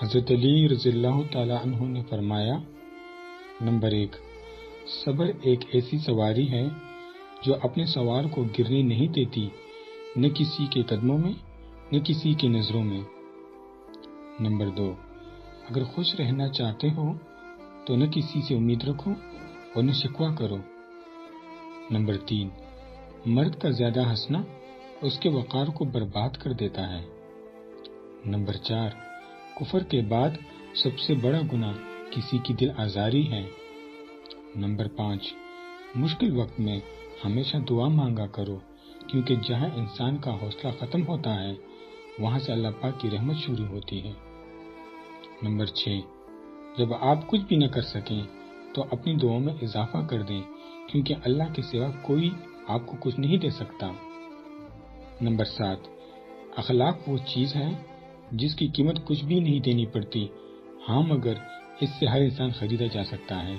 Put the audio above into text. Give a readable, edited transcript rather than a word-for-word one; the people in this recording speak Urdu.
حضرت علی رضی اللہ تعالی عنہ نے فرمایا، نمبر 1، صبر ایک ایسی سواری ہے جو اپنے سوار کو گرنے نہیں دیتی، نہ کسی کے قدموں میں نہ کسی کی نظروں میں۔ نمبر 2، اگر خوش رہنا چاہتے ہو تو نہ کسی سے امید رکھو اور نہ شکوہ کرو۔ نمبر 3، مرد کا زیادہ ہنسنا اس کے وقار کو برباد کر دیتا ہے۔ نمبر 4، کفر کے بعد سب سے بڑا گناہ کسی کی دل آزاری ہے۔ نمبر 5، مشکل وقت میں ہمیشہ دعا مانگا کرو، کیونکہ جہاں انسان کا حوصلہ ختم ہوتا ہے وہاں سے اللہ پاک کی رحمت شروع ہوتی ہے۔ نمبر 6، جب آپ کچھ بھی نہ کر سکیں تو اپنی دعاؤں میں اضافہ کر دیں، کیونکہ اللہ کے سوا کوئی آپ کو کچھ نہیں دے سکتا۔ نمبر 7، اخلاق وہ چیز ہے جس کی قیمت کچھ بھی نہیں دینی پڑتی، ہاں مگر اس سے ہر انسان خریدا جا سکتا ہے۔